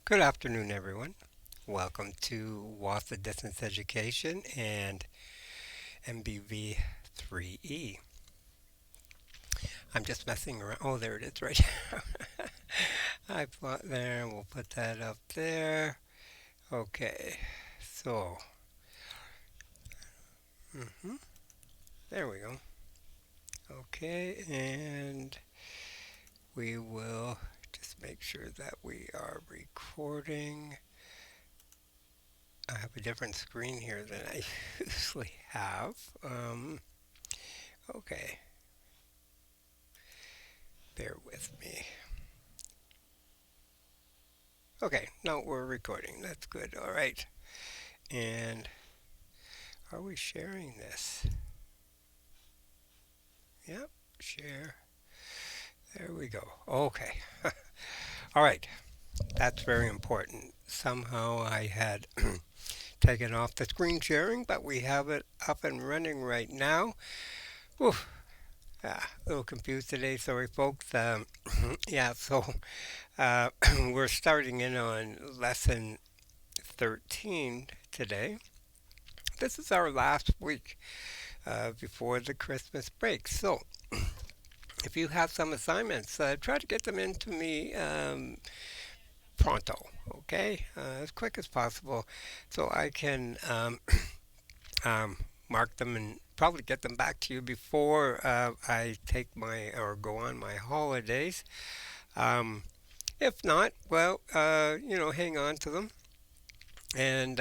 Good afternoon, everyone. Welcome to WASA Distance Education and NBV3E. I'm just messing around. Oh, there it is right now. I put there, we'll put that up there. Okay, so, hmm there we go. Okay, and we will just make sure that we are recording. I have a different screen here than I usually have. Okay, bear with me. Okay, no, we're recording. That's good. All right. And are we sharing this? Yep, share. There we go. Okay. All right. That's very important. Somehow I had taken off the screen sharing, but we have it up and running right now. Oof. A little confused today. Sorry, folks. Yeah, so uh, we're starting in on lesson 13 today. This is our last week before the Christmas break. So, if you have some assignments, try to get them into me pronto, okay? As quick as possible so I can um, mark them and probably get them back to you before I take my or go on my holidays. Um, if not, well, hang on to them and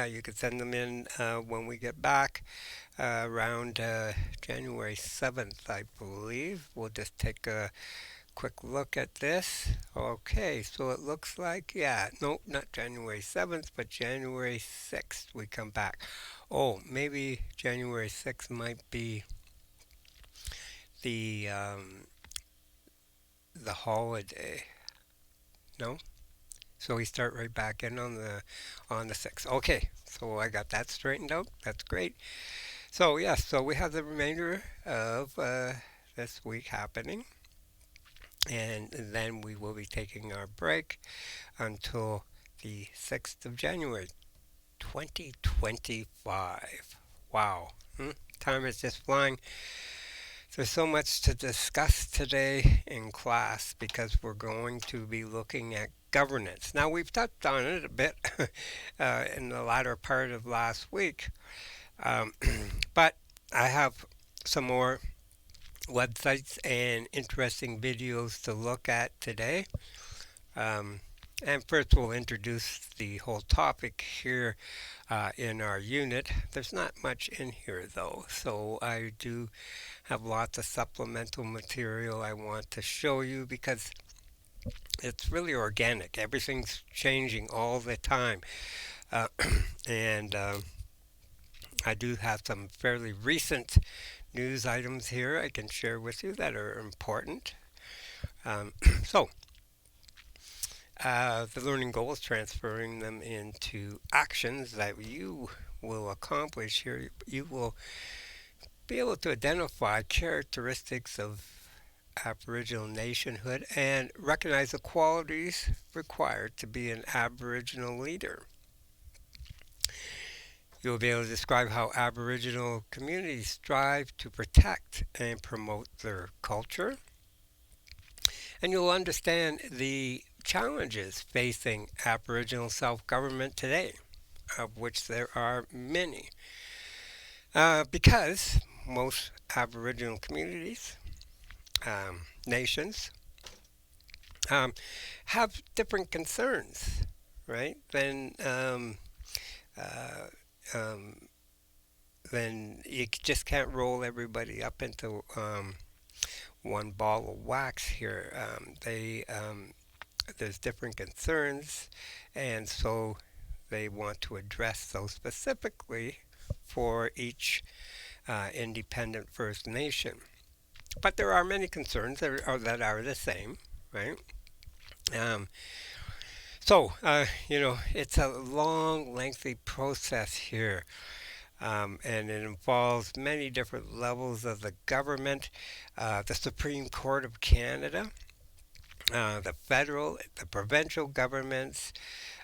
you can send them in when we get back. Around January 7th, I believe. We'll just take a quick look at this. Okay, so it looks like, yeah, no, not January 7th, but January 6th we come back. Oh, maybe January 6th might be the the holiday. No? So we start right back in on the 6th. Okay, so I got that straightened out. That's great. So yes, so we have the remainder of this week happening, and then we will be taking our break until the 6th of January, 2025. Wow, time is just flying. There's so much to discuss today in class because we're going to be looking at governance. Now, we've touched on it a bit in the latter part of last week, um, but I have some more websites and interesting videos to look at today. Um, and first, we'll introduce the whole topic here in our unit. There's not much in here, though, so I do have lots of supplemental material I want to show you because it's really organic. Everything's changing all the time. Uh, and I do have some fairly recent news items here I can share with you that are important. Um, so, the learning goal is transferring them into actions that you will accomplish here. You will be able to identify characteristics of Aboriginal nationhood and recognize the qualities required to be an Aboriginal leader. You'll be able to describe how Aboriginal communities strive to protect and promote their culture. And you'll understand the challenges facing Aboriginal self government today, of which there are many. Because most Aboriginal communities, nations, um, have different concerns, right? Uh, um, then you just can't roll everybody up into one ball of wax here. There's different concerns, and so they want to address those specifically for each independent First Nation. But there are many concerns that are the same, right? Um, it's a long, lengthy process here, and it involves many different levels of the government, the Supreme Court of Canada, the federal, the provincial governments,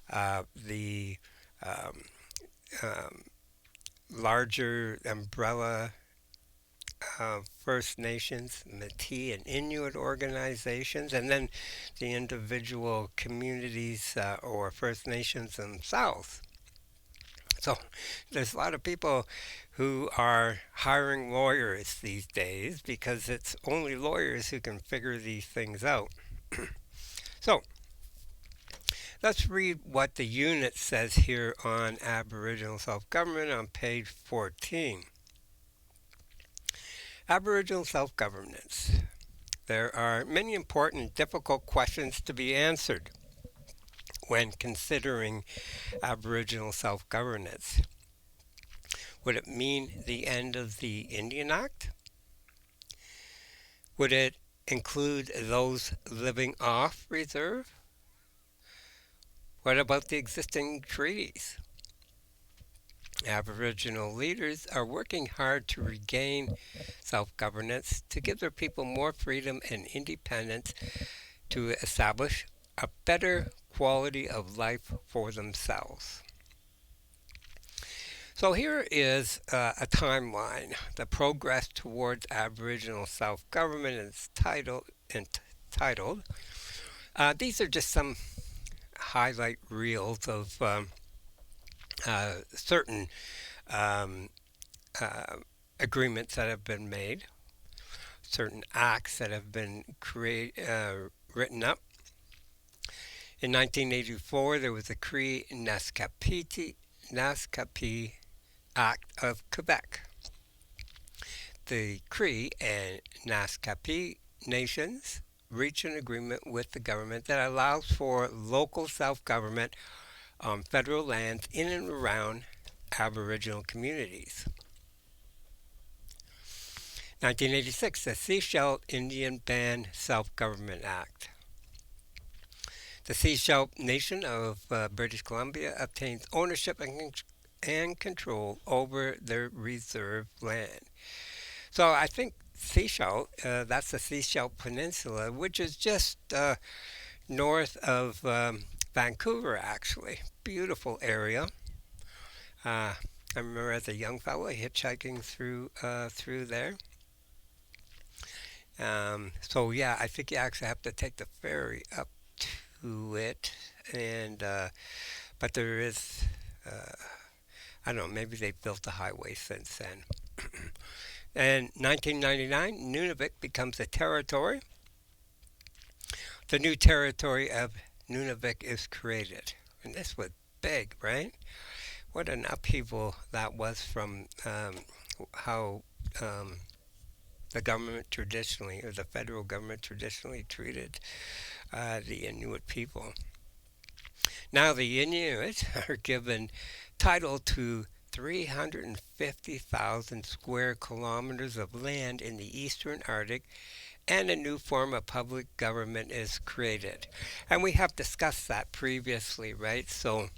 the um, um, larger umbrella First Nations, Métis, and Inuit organizations, and then the individual communities or First Nations themselves. So there's a lot of people who are hiring lawyers these days because it's only lawyers who can figure these things out. So let's read what the unit says here on Aboriginal self government on page 14. Aboriginal self governance. There are many important and difficult questions to be answered when considering Aboriginal self governance. Would it mean the end of the Indian Act? Would it include those living off reserve? What about the existing treaties? Aboriginal leaders are working hard to regain self governance to give their people more freedom and independence to establish a better quality of life for themselves. So here is a timeline. The progress towards Aboriginal self-government is entitled. These are just some highlight reels of certain um, uh, agreements that have been made, certain acts that have been written up. In 1984, there was the Cree Naskapi Act of Quebec. The Cree and Naskapi nations reached an agreement with the government that allows for local self-government on federal lands in and around Aboriginal communities. 1986, the Sechelt Indian Band Self-Government Act. The Sechelt Nation of British Columbia obtains ownership and control over their reserve land. So I think Sechelt, that's the Sechelt Peninsula, which is just north of Vancouver, actually. Beautiful area. I remember as a young fellow hitchhiking through there. So yeah, I think you actually have to take the ferry up to it, and but there is, I don't know, maybe they've built a highway since then. In 1999, Nunavut becomes a territory. The new territory of Nunavut is created, and this was big, right? What an upheaval that was from how the government traditionally, or the federal government traditionally treated the Inuit people. Now the Inuit are given title to 350,000 square kilometers of land in the eastern Arctic, and a new form of public government is created. And we have discussed that previously, right? So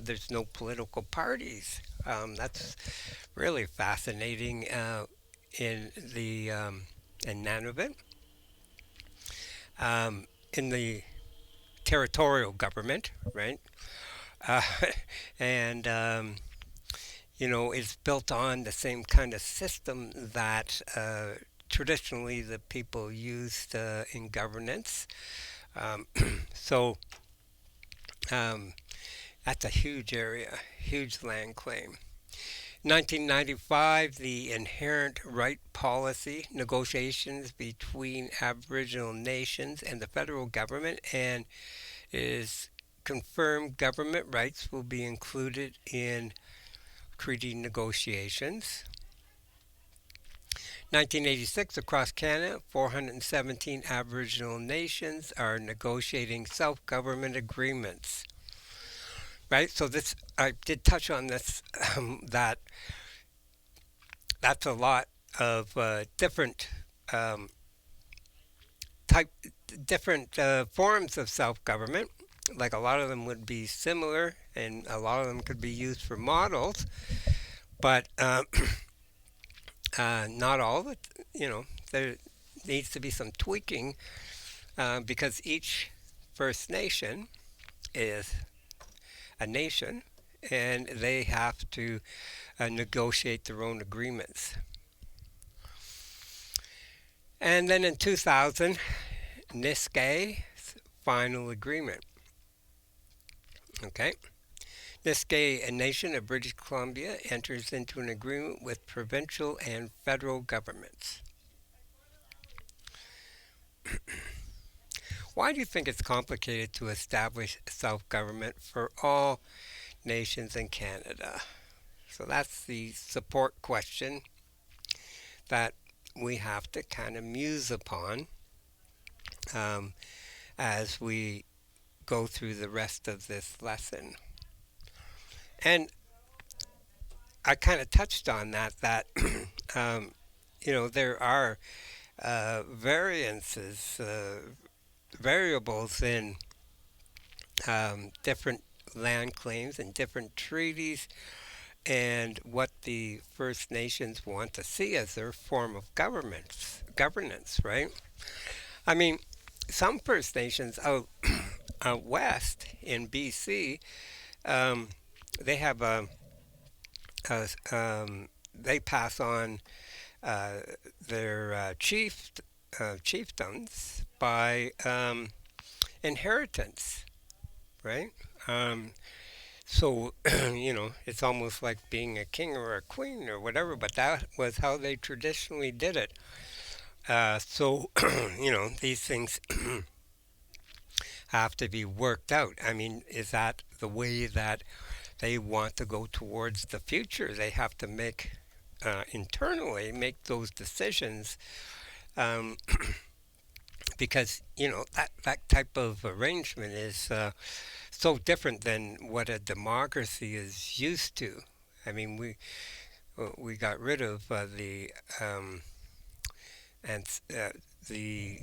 there's no political parties. That's really fascinating in Nunavut. In the territorial government, right? Uh, and it's built on the same kind of system that traditionally the people used in governance. Um, so um, that's a huge area, huge land claim. 1995, the Inherent Right Policy negotiations between Aboriginal nations and the federal government, and is confirmed government rights will be included in treaty negotiations. 1986, across Canada, 417 Aboriginal nations are negotiating self-government agreements. Right, so this I did touch on this that that's a lot of different um, type different forms of self-government. Like a lot of them would be similar, and a lot of them could be used for models, but not all of it. There needs to be some tweaking because each First Nation is a nation and they have to negotiate their own agreements. And then in 2000, Niskay's final agreement. Okay. Niskay, a nation of British Columbia, enters into an agreement with provincial and federal governments. Why do you think it's complicated to establish self government for all nations in Canada? So that's the support question that we have to kind of muse upon um, as we go through the rest of this lesson. And I kind of touched on that um, there are variances, variables in different land claims and different treaties and what the First Nations want to see as their form of governance, right? I mean, some First Nations out west in BC, um, they have they pass on uh, their chieftains by inheritance, right? Um, so it's almost like being a king or a queen or whatever, but that was how they traditionally did it. So these things have to be worked out. I mean, is that the way that they want to go towards the future? They have to make internally make those decisions um, because that type of arrangement is so different than what a democracy is used to. I mean, we got rid of and the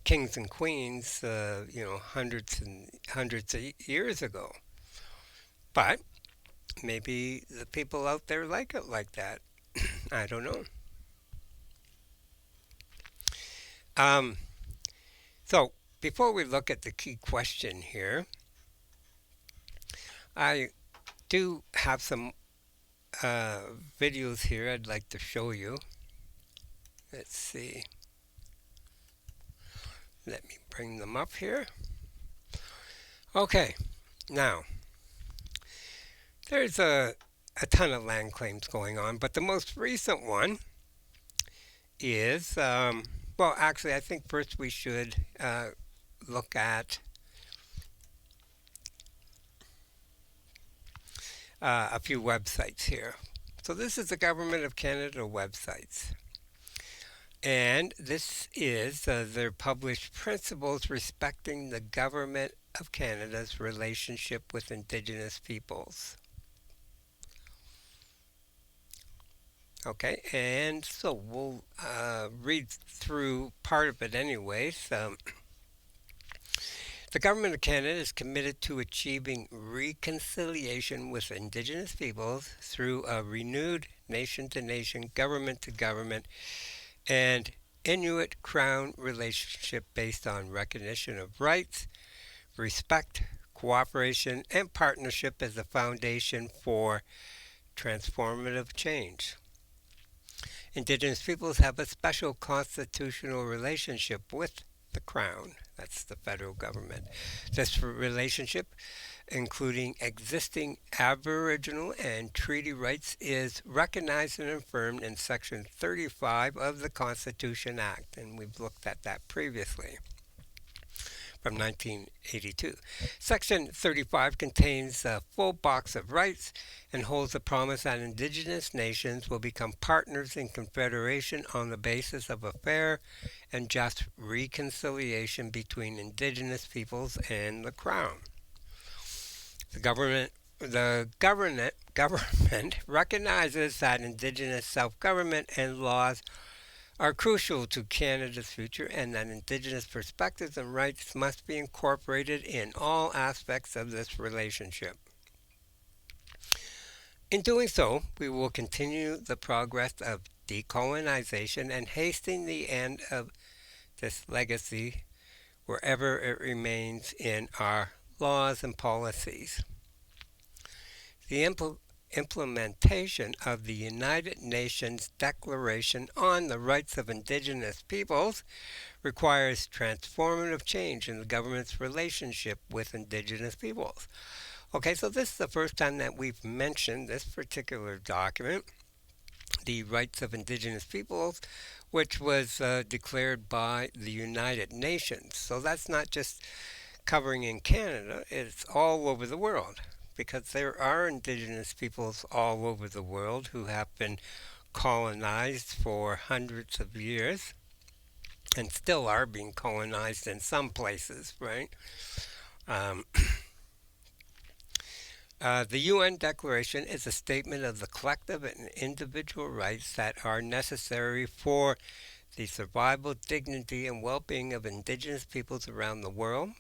kings and queens, hundreds and hundreds of years ago. But maybe the people out there like it like that. I don't know. Um, so before we look at the key question here, I do have some uh, videos here I'd like to show you. Let's see. Let me bring them up here. Okay, now there's a ton of land claims going on, but the most recent one is, well, actually, I think first we should look at a few websites here. So this is the Government of Canada websites. And this is their published principles respecting the Government of Canada's relationship with Indigenous peoples. Okay, and so we'll read through part of it anyways. The Government of Canada is committed to achieving reconciliation with Indigenous peoples through a renewed nation to nation, government to government, and Inuit Crown relationship based on recognition of rights, respect, cooperation, and partnership as the foundation for transformative change. Indigenous peoples have a special constitutional relationship with the Crown. That's the federal government. This relationship, including existing Aboriginal and treaty rights, is recognized and affirmed in Section 35 of the Constitution Act, and we've looked at that previously from 1982. Section 35 contains a full box of rights and holds the promise that Indigenous nations will become partners in Confederation on the basis of a fair and just reconciliation between Indigenous peoples and the Crown. The government recognizes that Indigenous self-government and laws are crucial to Canada's future and that Indigenous perspectives and rights must be incorporated in all aspects of this relationship. In doing so, we will continue the progress of decolonization and hasten the end of this legacy wherever it remains in our laws and policies. The implementation of the United Nations Declaration on the Rights of Indigenous Peoples requires transformative change in the government's relationship with Indigenous peoples. Okay, so this is the first time that we've mentioned this particular document, the Rights of Indigenous Peoples, which was declared by the United Nations. So that's not just covering in Canada, it's all over the world because there are Indigenous peoples all over the world who have been colonized for hundreds of years and still are being colonized in some places, right? Um, the UN Declaration is a statement of the collective and individual rights that are necessary for the survival, dignity, and well being of Indigenous peoples around the world,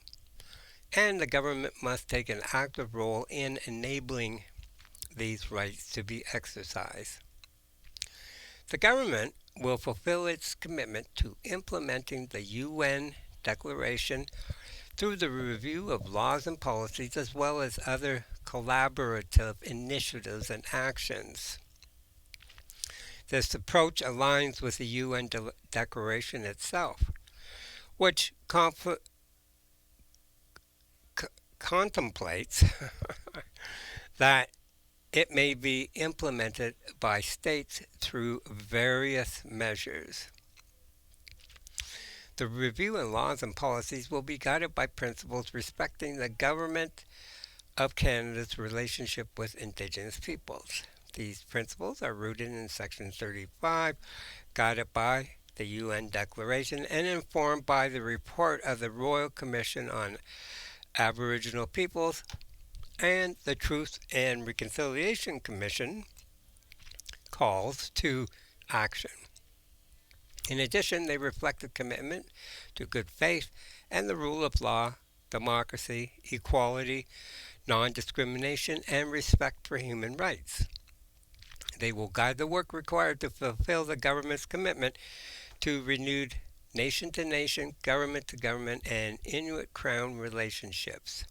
and the government must take an active role in enabling these rights to be exercised. The government will fulfill its commitment to implementing the UN Declaration through the review of laws and policies as well as other collaborative initiatives and actions. This approach aligns with the UN Declaration itself, which contemplates that it may be implemented by states through various measures. The review and laws and policies will be guided by principles respecting the government of Canada's relationship with Indigenous peoples. These principles are rooted in Section 35, guided by the UN Declaration, and informed by the report of the Royal Commission on Aboriginal Peoples and the Truth and Reconciliation Commission calls to action. In addition, they reflect a commitment to good faith and the rule of law, democracy, equality, non-discrimination, and respect for human rights. They will guide the work required to fulfill the government's commitment to renewed nation-to-nation, government-to-government, and Inuit-Crown relationships.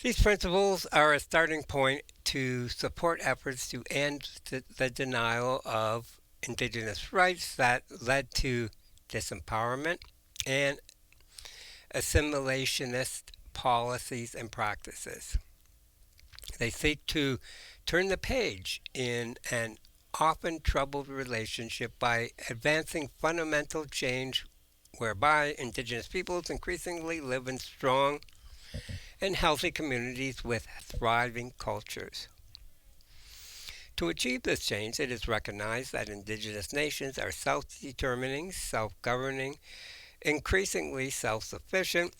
These principles are a starting point to support efforts to end the denial of Indigenous rights that led to disempowerment and assimilationist policies and practices. They seek to turn the page in an often troubled relationship by advancing fundamental change whereby Indigenous peoples increasingly live in strong and healthy communities with thriving cultures. To achieve this change, it is recognized that Indigenous nations are self-determining, self-governing, increasingly self-sufficient,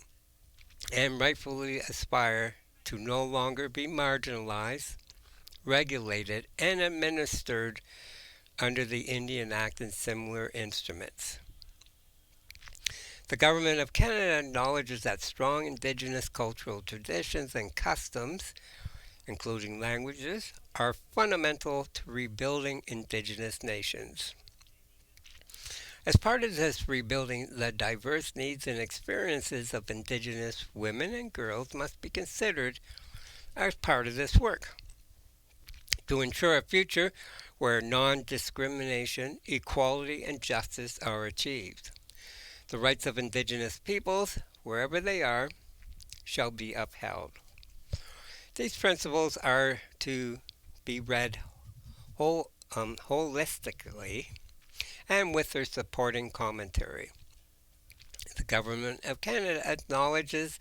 and rightfully aspire to no longer be marginalized, regulated, and administered under the Indian Act and similar instruments. The Government of Canada acknowledges that strong Indigenous cultural traditions and customs, including languages, are fundamental to rebuilding Indigenous nations. As part of this rebuilding, the diverse needs and experiences of Indigenous women and girls must be considered as part of this work. To ensure a future where non-discrimination, equality, and justice are achieved. The rights of Indigenous peoples, wherever they are, shall be upheld. These principles are to be read holistically and with their supporting commentary. The Government of Canada acknowledges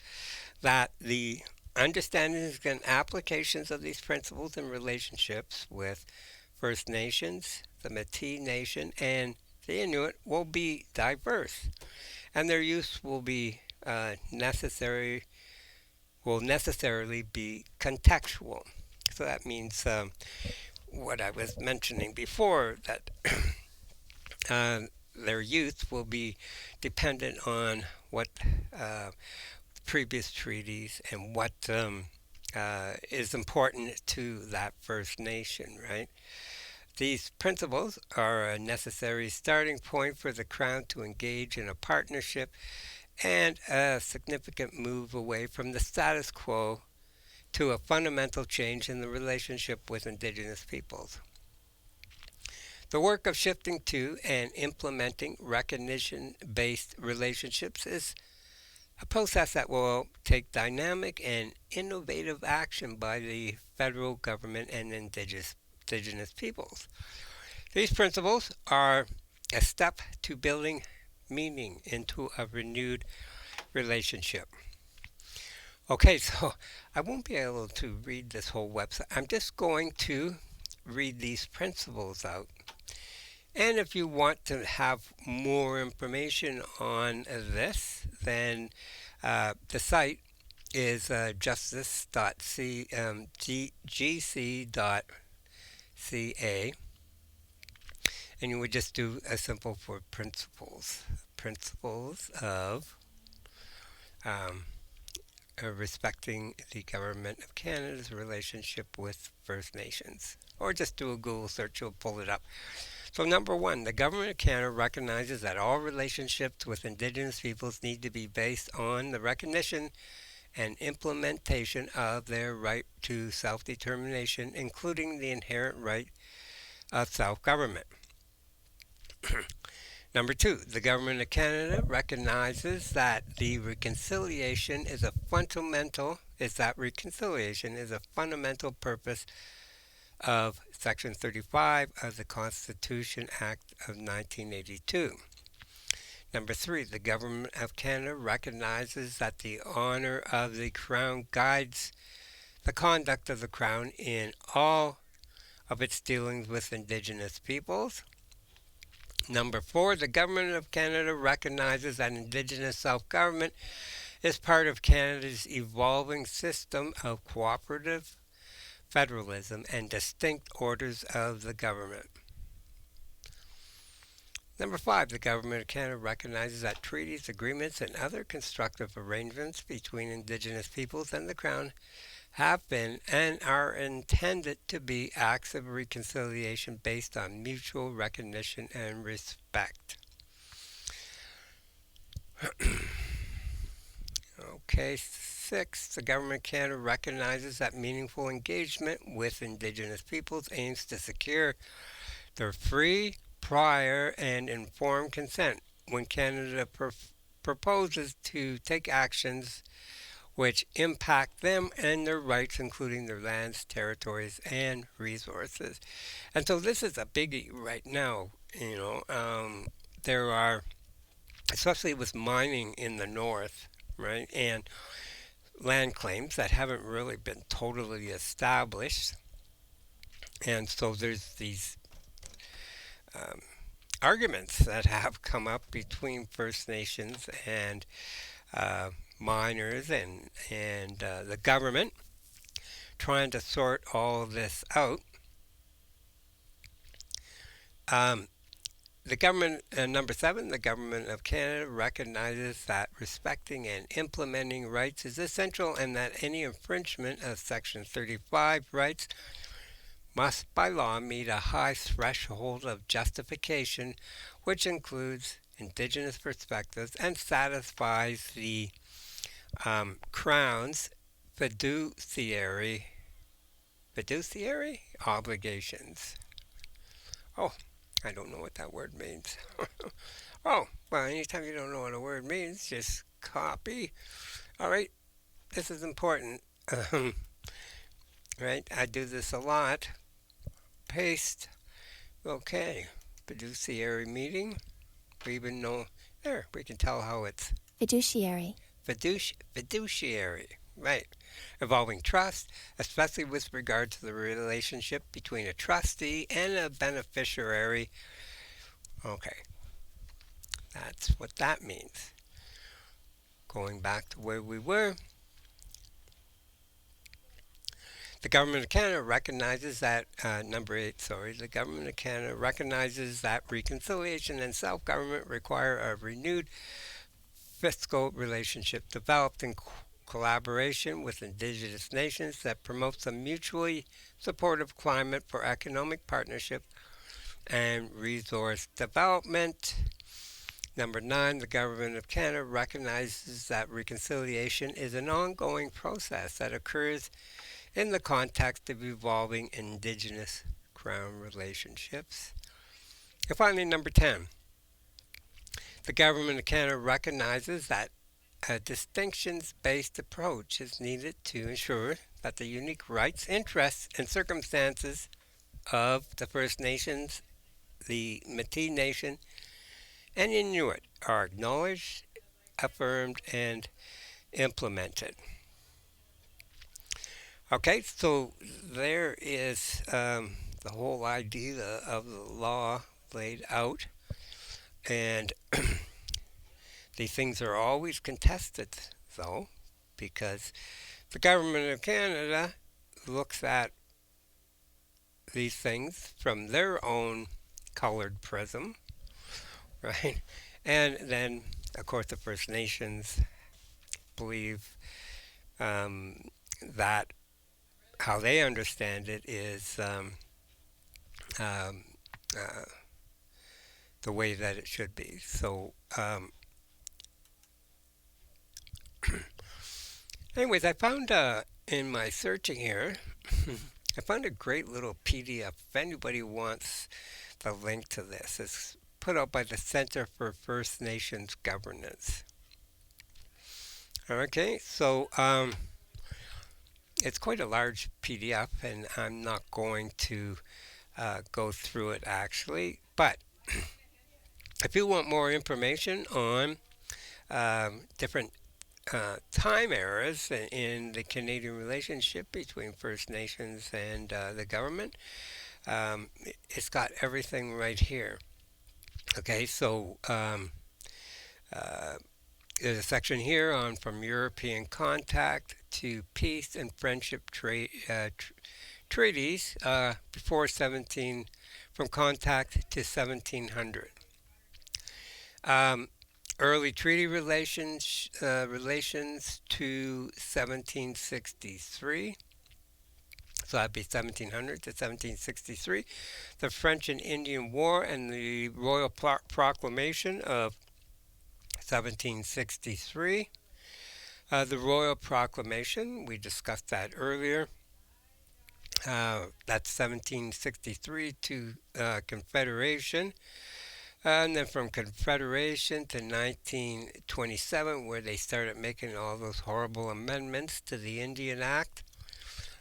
that the understandings and applications of these principles in relationships with First Nations, the Métis Nation, and the Inuit will be diverse, and their use will necessarily be contextual. So that means what I was mentioning before, that their use will be dependent on what previous treaties and what is important to that First Nation, right? These principles are a necessary starting point for the Crown to engage in a partnership and a significant move away from the status quo to a fundamental change in the relationship with Indigenous peoples. The work of shifting to and implementing recognition based relationships is a process that will take dynamic and innovative action by the federal government and indigenous peoples. These principles are a step to building meaning into a renewed relationship. Okay, so I won't be able to read this whole website. I'm just going to read these principles out. And if you want to have more information on this, then the site is justice.gc.ca, and you would just do a simple for principles of um, respecting the government of Canada's relationship with First Nations, or just do a Google search, you'll pull it up. So number one, the government of Canada recognizes that all relationships with Indigenous peoples need to be based on the recognition and implementation of their right to self-determination, including the inherent right of self-government. Number two, the government of Canada recognizes that reconciliation is a fundamental purpose of Section 35 of the Constitution Act of 1982. Number three, the Government of Canada recognizes that the honor of the Crown guides the conduct of the Crown in all of its dealings with Indigenous peoples. Number four, the Government of Canada recognizes that Indigenous self-government is part of Canada's evolving system of cooperative federalism and distinct orders of the government. Number five, the Government of Canada recognizes that treaties, agreements, and other constructive arrangements between Indigenous peoples and the Crown have been and are intended to be acts of reconciliation based on mutual recognition and respect. Okay, six, the Government of Canada recognizes that meaningful engagement with Indigenous peoples aims to secure their free, prior, and informed consent when Canada proposes to take actions which impact them and their rights, including their lands, territories, and resources. And so this is a biggie right now. There are, especially with mining in the north, right, and land claims that haven't really been totally established. And so there's these arguments that have come up between First Nations and miners and the government, trying to sort all this out. Number seven, the Government of Canada recognizes that respecting and implementing rights is essential and that any infringement of Section 35 rights must by law meet a high threshold of justification, which includes Indigenous perspectives and satisfies the Crown's fiduciary obligations. Oh, I don't know what that word means. Oh, well, anytime you don't know what a word means, just copy. All right, this is important. Right, I do this a lot. Paste. Okay, fiduciary meeting. We even know, there, we can tell how it's Fiduciary. Fiduciary, right. Involving trust, especially with regard to the relationship between a trustee and a beneficiary. Okay, that's what that means. Going back to where we were, the Government of Canada recognizes that, the Government of Canada recognizes that reconciliation and self-government require a renewed fiscal relationship developed in collaboration with Indigenous nations that promotes a mutually supportive climate for economic partnership and Resource Development. Number 9, the Government of Canada recognizes that reconciliation is an ongoing process that occurs in the context of evolving Indigenous Crown relationships. And finally, number 10, the Government of Canada recognizes that a distinctions based approach is needed to ensure that the unique rights, interests, and circumstances of the First Nations, the Métis Nation, and Inuit are acknowledged, affirmed, and implemented. Okay, so there is the whole idea of the law laid out, and these things are always contested, though, because the Government of Canada looks at these things from their own colored prism, right? And then, of course, the First Nations believe that how they understand it is um, uh, the way that it should be. So, anyways, I found in my searching here, I found a great little PDF. If anybody wants the link to this, it's put out by the Center for First Nations Governance. Okay, so it's quite a large PDF, and I'm not going to go through it actually. But if you want more information on different time eras in the Canadian relationship between First Nations and the government, it's got everything right here. Okay, so uh, there's a section here on from European contact to peace and friendship treaties before 17, from contact to 1700. Um, Early treaty relations to 1763. So that'd be 1700 to 1763. The French and Indian War and the Royal Proclamation of 1763. The Royal Proclamation, we discussed that earlier. That's 1763 to Confederation. And then from Confederation to 1927, where they started making all those horrible amendments to the Indian Act.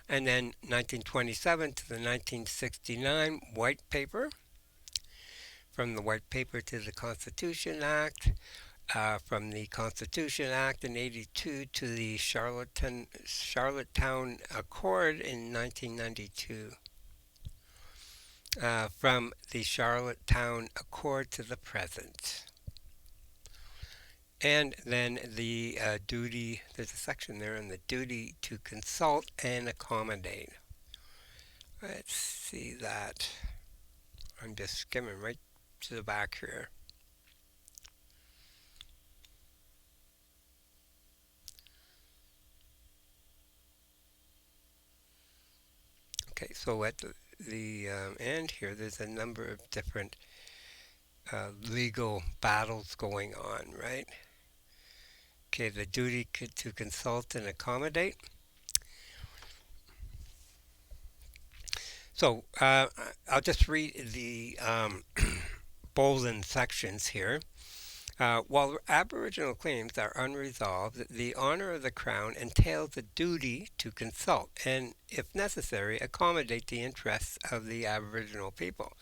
And then 1927 to the 1969 White Paper. From the White Paper to the Constitution Act. From the Constitution Act in '82 to the Charlottetown Accord in 1992. From the Charlottetown Accord to the present. And then the duty, there's a section there on the duty to consult and accommodate. Let's see that. I'm just skimming right to the back here. Okay, so at the end here, there's a number of different legal battles going on, right? Okay, the duty to consult and accommodate. So I'll just read the bolded sections here. While Aboriginal claims are unresolved, the honour of the Crown entails a duty to consult and, if necessary, accommodate the interests of the Aboriginal people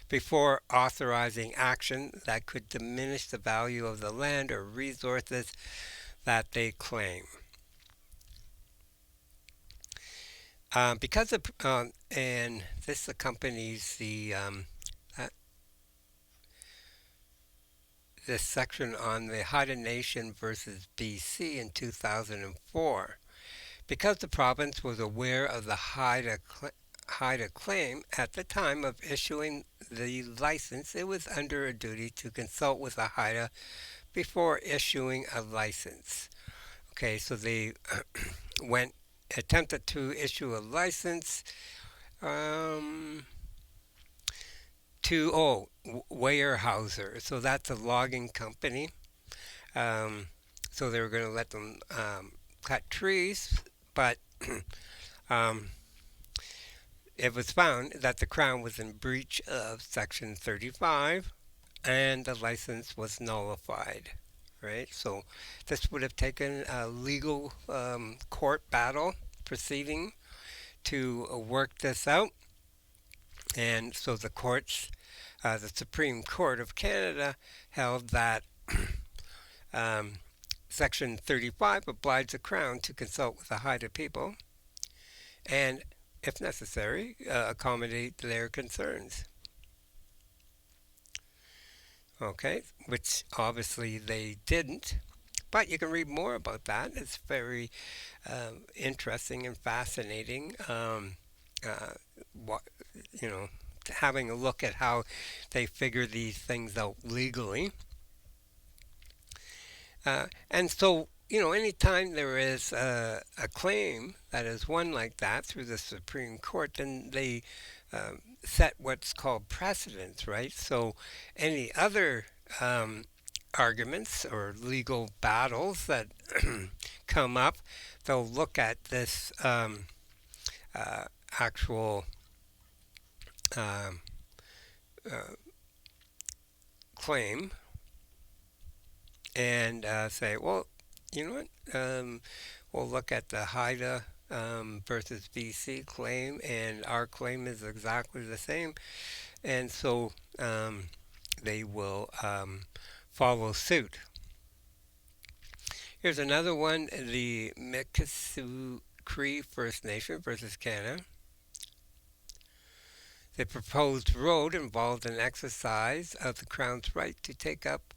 before authorizing action that could diminish the value of the land or resources that they claim. And this accompanies this section on the Haida Nation versus BC in 2004. Because the province was aware of the Haida claim at the time of issuing the license, it was under a duty to consult with the Haida before issuing a license. Okay, so they attempted to issue a license. to Weyerhaeuser. So that's a logging company. Um, so they were going to let them cut trees, but um, it was found that the Crown was in breach of Section 35 and the license was nullified. Right? So this would have taken a legal court battle proceeding to work this out. And so the courts, the Supreme Court of Canada, held that um, Section 35 obliged the Crown to consult with the Haida people and, if necessary, accommodate their concerns. Okay, which obviously they didn't. But you can read more about that. It's very interesting and fascinating. Uh, what, you know, having a look at how they figure these things out legally. And so, anytime there is a claim that is won like that through the Supreme Court, then they set what's called precedents, right? So, any other arguments or legal battles that come up, they'll look at this uh, actual um, uh, claim and say, well, you know what? We'll look at the Haida versus BC claim, and our claim is exactly the same, and so they will follow suit. Here's another one: the Mikisew Cree First Nation versus Canada. The proposed road involved an exercise of the Crown's right to take up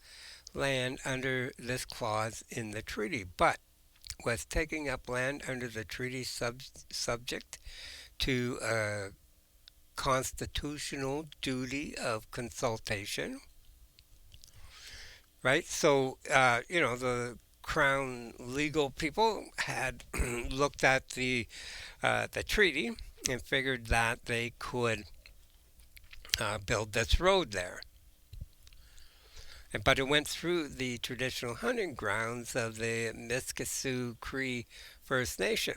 land under this clause in the treaty, but was taking up land under the treaty subject to a constitutional duty of consultation, right? So, the Crown legal people had looked at the treaty and figured that they could build this road there. But it went through the traditional hunting grounds of the Mikisew Cree First Nation,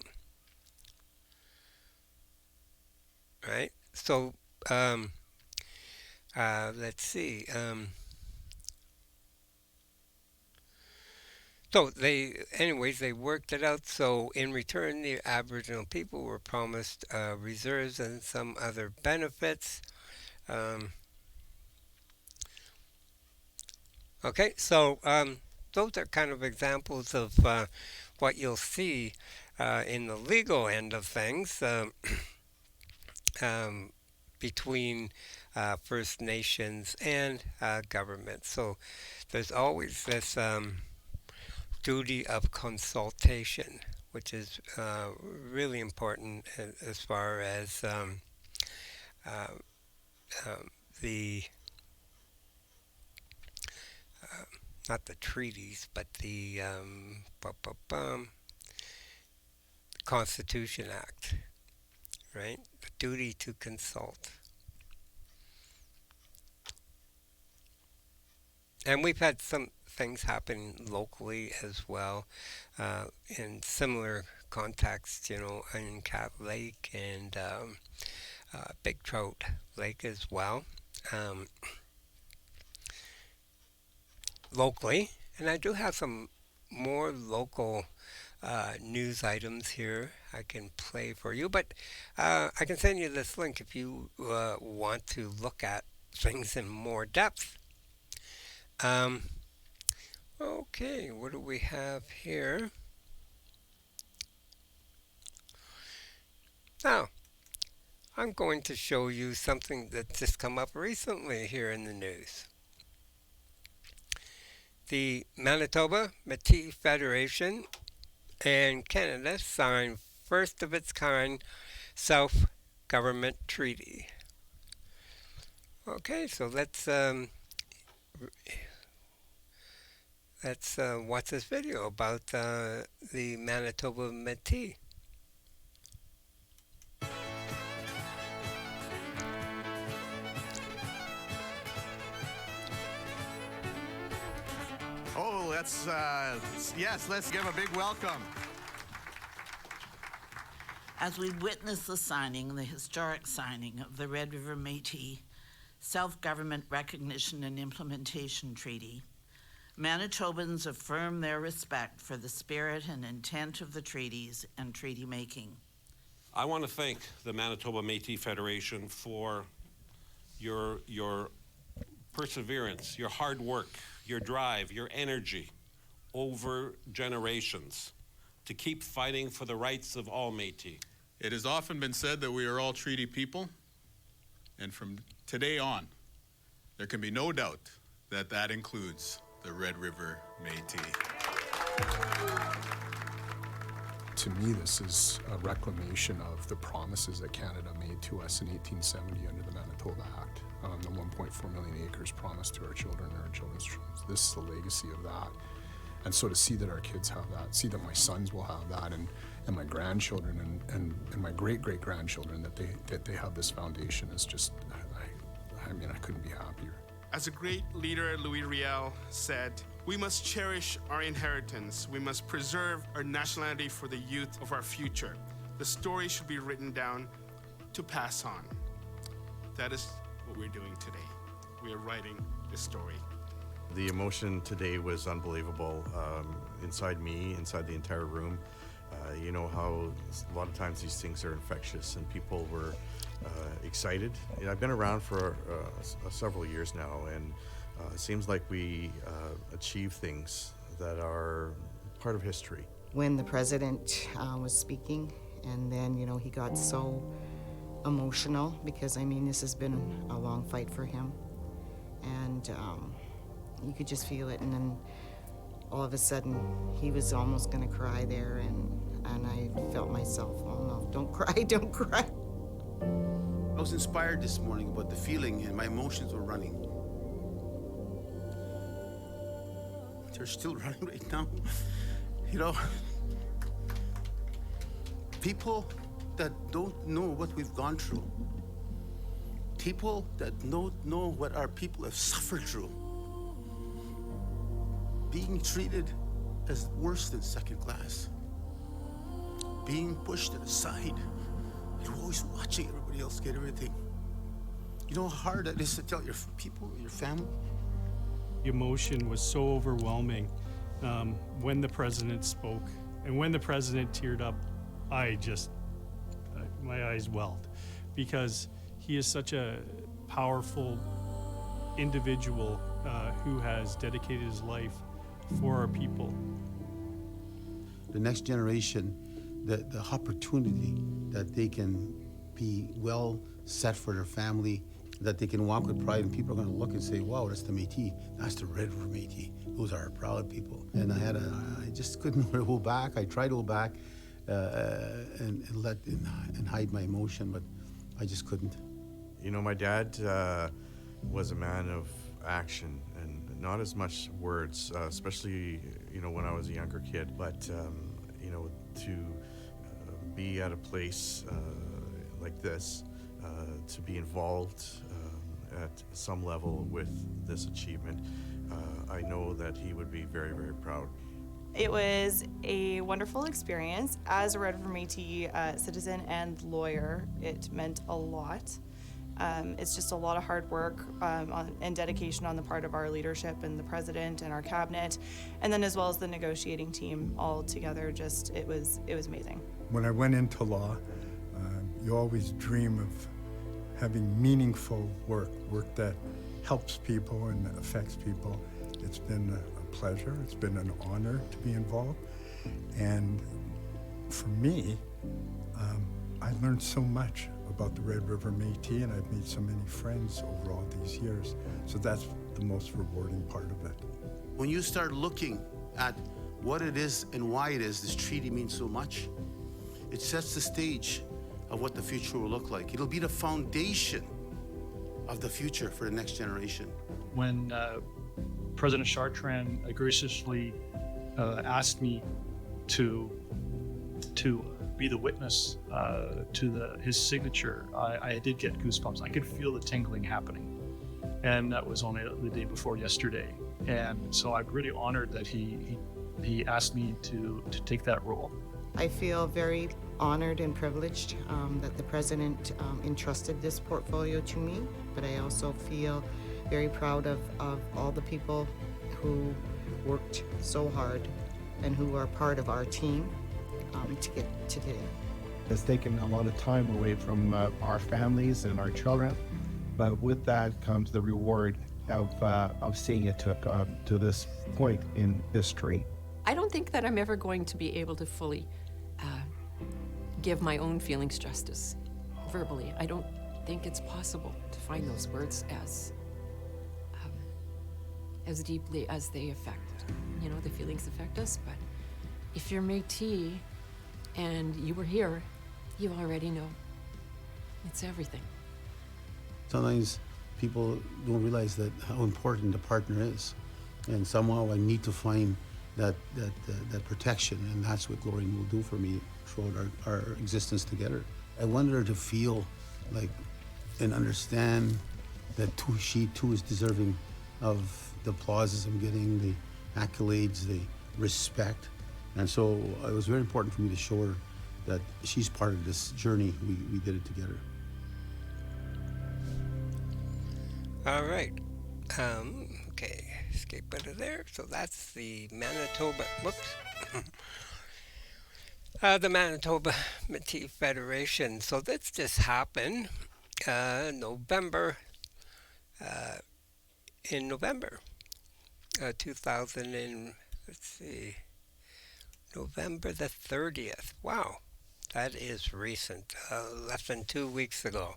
right? So let's see. So they worked it out. So in return, the Aboriginal people were promised reserves and some other benefits. Um, okay, so those are kind of examples of what you'll see in the legal end of things um, between First Nations and government. So there's always this duty of consultation, which is really important as far as uh, the uh, not the treaties, but the Constitution Act, right? The duty to consult. And we've had some things happen locally as well in similar contexts, in Cat Lake and Big Trout Lake as well, um, locally. And I do have some more local news items here I can play for you, but I can send you this link if you want to look at things in more depth. Um, okay, what do we have here? Now, I'm going to show you something that just come up recently here in the news. The Manitoba Métis Federation and Canada signed first of its kind self-government treaty. Okay, so let's watch this video about the Manitoba Métis. Let's give a big welcome. As we witness the historic signing of the Red River Métis Self-Government Recognition and Implementation Treaty, Manitobans affirm their respect for the spirit and intent of the treaties and treaty making. I want to thank the Manitoba Métis Federation for your perseverance, your hard work, your drive, your energy over generations to keep fighting for the rights of all Métis. It has often been said that we are all treaty people, and from today on, there can be no doubt that that includes the Red River Métis. To me, this is a reclamation of the promises that Canada made to us in 1870 under the Manitoba Act, the 1.4 million acres promised to our children and our children's children. This is the legacy of that. And so to see that our kids have that, see that my sons will have that, and my grandchildren and my great-great-grandchildren, that they have this foundation is just, I couldn't be happier. As a great leader, Louis Riel, said, we must cherish our inheritance. We must preserve our nationality for the youth of our future. The story should be written down to pass on. That is what we're doing today. We are writing this story. The emotion today was unbelievable. Inside me, inside the entire room. You know how a lot of times these things are infectious, and people were excited. I've been around for several years now, and it seems like we achieve things that are part of history. When the president was speaking, and then, he got so emotional, because, this has been a long fight for him. And you could just feel it, and then all of a sudden, he was almost gonna cry there, and I felt myself, oh no, don't cry, don't cry. I was inspired this morning about the feeling, and my emotions were running. They're still running right now. People that don't know what we've gone through, people that don't know what our people have suffered through, being treated as worse than second class, being pushed to the side. You're always watching everybody else get everything. You know how hard it is to tell your people, your family? The emotion was so overwhelming when the president spoke. And when the president teared up, my eyes welled, because he is such a powerful individual who has dedicated his life for our people. The next generation, the opportunity that they can be well set for their family, that they can walk with pride, and people are going to look and say, wow, that's the Métis, that's the Red River Métis. Those are our proud people. And I just couldn't hold back. I tried to hold back and hide my emotion, but I just couldn't. My dad was a man of action and not as much words, especially, when I was a younger kid. But, to be at a place like this, to be involved at some level with this achievement, I know that he would be very, very proud. It was a wonderful experience. As a Red River Métis citizen and lawyer, it meant a lot. It's just a lot of hard work and dedication on the part of our leadership and the president and our cabinet, and then as well as the negotiating team all together. It was amazing. When I went into law, you always dream of having meaningful work that helps people and affects people. It's been a pleasure. It's been an honor to be involved. And for me, I learned so much about the Red River Métis, and I've made so many friends over all these years. So that's the most rewarding part of it. When you start looking at what it is and why it is this treaty means so much, it sets the stage of what the future will look like. It'll be the foundation of the future for the next generation. When President Chartrand graciously asked me to be the witness to his signature, I did get goosebumps. I could feel the tingling happening. And that was only the day before yesterday. And so I'm really honored that he asked me to take that role. I feel very honored and privileged that the president entrusted this portfolio to me, but I also feel very proud of all the people who worked so hard and who are part of our team to get to today. It's taken a lot of time away from our families and our children, but with that comes the reward of seeing it to this point in history. I don't think that I'm ever going to be able to fully give my own feelings justice verbally. I don't think it's possible to find those words as deeply as they affect, the feelings affect us. But if you're Métis and you were here, you already know. It's everything. Sometimes people don't realize that how important a partner is, and somehow I need to find that protection, and that's what Gloria will do for me throughout our existence together. I want her to feel like and understand that she too is deserving of the applauses I'm getting, the accolades, the respect, and so it was very important for me to show her that she's part of this journey. We did it together. All right. Okay, escape out of there. So that's the Manitoba, whoops. The Manitoba Métis Federation. So this just happened November, in November 2000 and, let's see, November the 30th. Wow, that is recent, less than 2 weeks ago.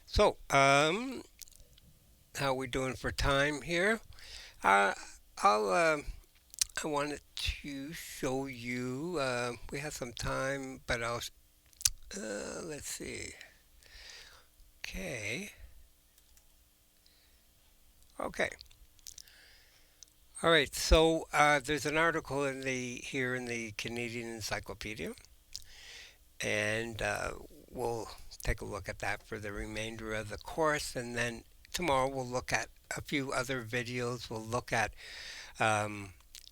So, how we doing for time here? I wanted to show you, we have some time, but let's see. Okay. All right, so there's an article here in the Canadian Encyclopedia, and we'll take a look at that for the remainder of the course, and then tomorrow we'll look at a few other videos. We'll look at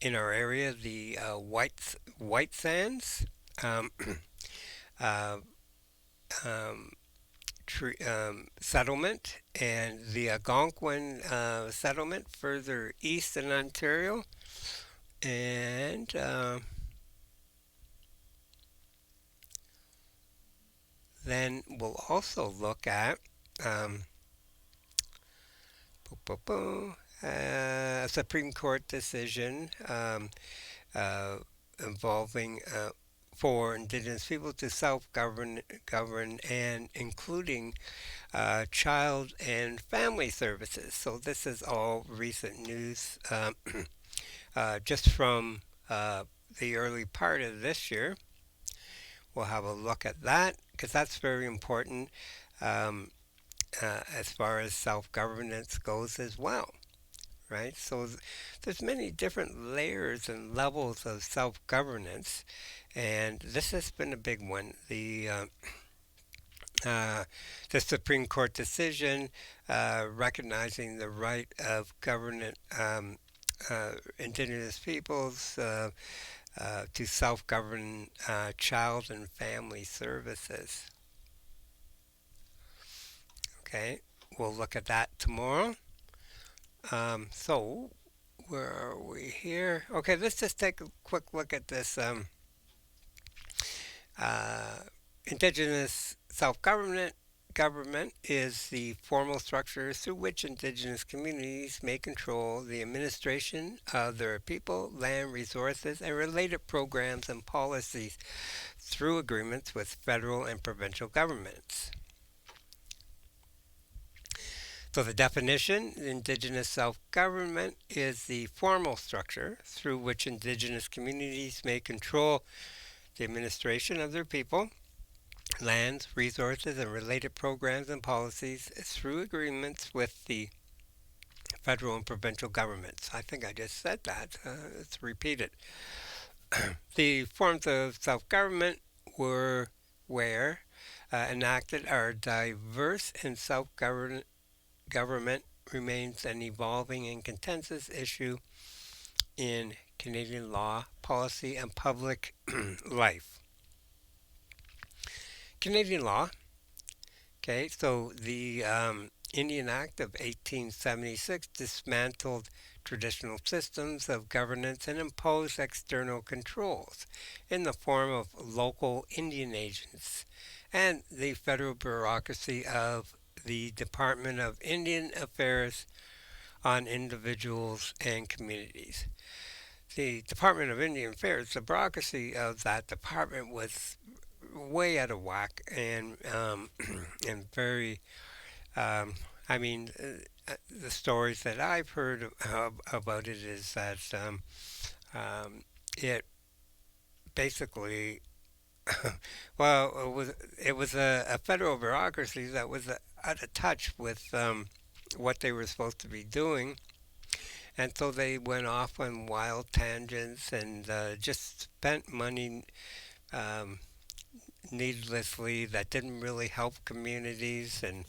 in our area the white sands settlement and the Algonquin settlement further east in Ontario, and then we'll also look at a Supreme Court decision involving for Indigenous people to self-govern and including child and family services. So this is all recent news just from the early part of this year. We'll have a look at that because that's very important as far as self-governance goes as well, right? So there's many different layers and levels of self-governance, and this has been a big one. The Supreme Court decision recognizing the right of Indigenous peoples to self-govern child and family services. Okay, we'll look at that tomorrow. So, where are we here? Okay, let's just take a quick look at this Indigenous self-government. Government is the formal structure through which Indigenous communities may control the administration of their people, land, resources, and related programs and policies through agreements with federal and provincial governments. So the definition, Indigenous self-government is the formal structure through which Indigenous communities may control the administration of their people, lands, resources, and related programs and policies through agreements with the federal and provincial governments. I think I just said that. Let's repeat it. The forms of self-government where enacted are diverse and self-governed government remains an evolving and contentious issue in Canadian law, policy, and public life. Canadian law, okay, so the Indian Act of 1876 dismantled traditional systems of governance and imposed external controls in the form of local Indian agents and the federal bureaucracy of the Department of Indian Affairs on individuals and communities. The Department of Indian Affairs, the bureaucracy of that department was way out of whack and very, I mean, the stories that I've heard about it is that it basically, well, it was a federal bureaucracy that was out of touch with what they were supposed to be doing. And so they went off on wild tangents and just spent money um, needlessly that didn't really help communities. And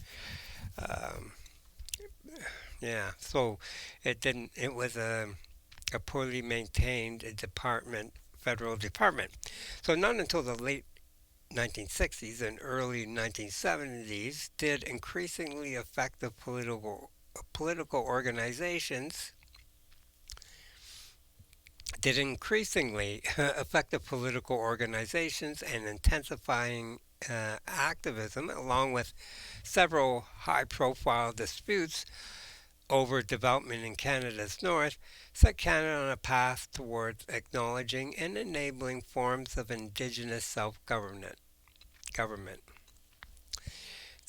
um, yeah, so it didn't. It was a poorly maintained department, federal department. So not until the late 1960s and early 1970s did increasingly effective political organizations did increasingly effective political organizations and intensifying activism, along with several high profile disputes over development in Canada's north, set Canada on a path towards acknowledging and enabling forms of Indigenous self government.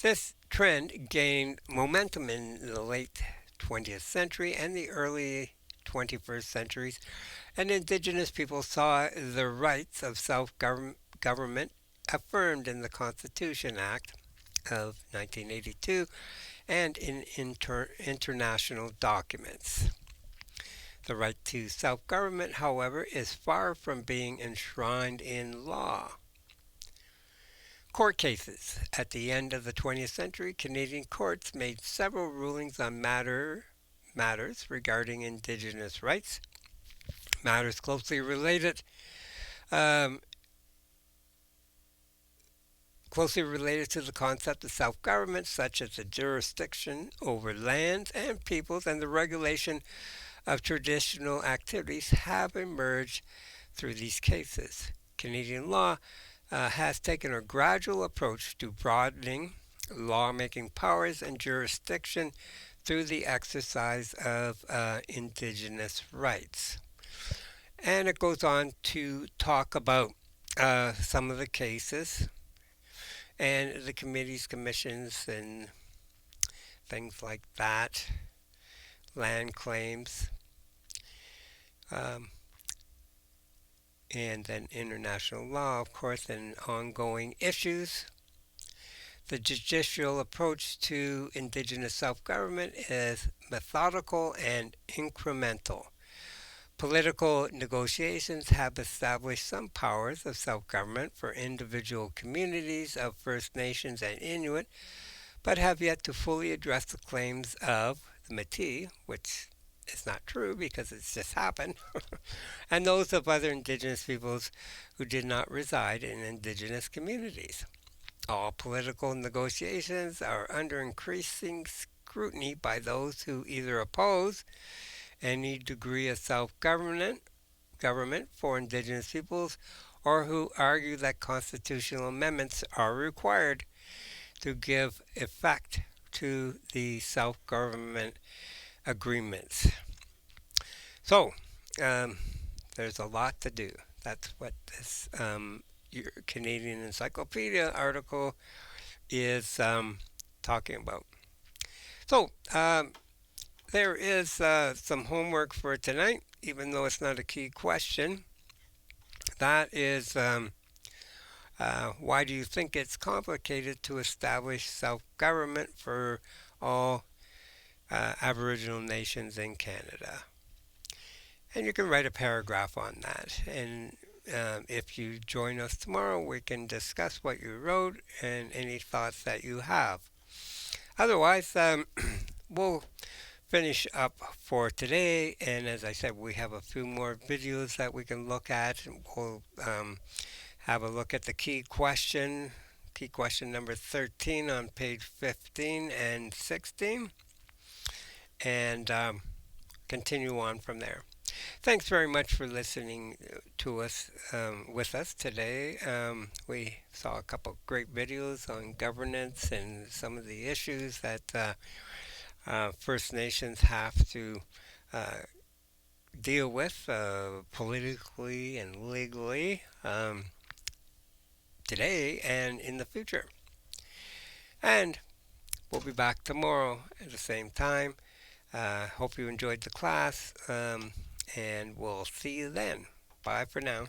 This trend gained momentum in the late 20th century and the early 21st centuries, and Indigenous people saw the rights of self-government affirmed in the Constitution Act of 1982 and in international documents. The right to self-government, however, is far from being enshrined in law. Court cases. At the end of the 20th century, Canadian courts made several rulings on matters regarding Indigenous rights, matters um, closely related to the concept of self-government, such as the jurisdiction over lands and peoples and the regulation of traditional activities, have emerged through these cases. Canadian law has taken a gradual approach to broadening lawmaking powers and jurisdiction through the exercise of Indigenous rights. And it goes on to talk about some of the cases and the committees, commissions, and things like that, land claims, um, and then international law, of course, and ongoing issues. The judicial approach to Indigenous self-government is methodical and incremental. Political negotiations have established some powers of self-government for individual communities of First Nations and Inuit, but have yet to fully address the claims of the Métis, which is not true because it's just happened, and those of other Indigenous peoples who did not reside in Indigenous communities. All political negotiations are under increasing scrutiny by those who either oppose any degree of self-government government for Indigenous peoples, or who argue that constitutional amendments are required to give effect to the self-government agreements. So, there's a lot to do. That's what this your Canadian Encyclopedia article is talking about. So, there is some homework for tonight, even though it's not a key question. That is, why do you think it's complicated to establish self-government for all Aboriginal nations in Canada? And you can write a paragraph on that. And if you join us tomorrow, we can discuss what you wrote and any thoughts that you have. Otherwise, we'll finish up for today. And as I said, we have a few more videos that we can look at. We'll have a look at the key question number 13 on page 15 and 16, and continue on from there. Thanks very much for listening to us, with us today. We saw a couple great videos on governance and some of the issues that First Nations have to deal with politically and legally today and in the future. And we'll be back tomorrow at the same time. Hope you enjoyed the class, and we'll see you then. Bye for now.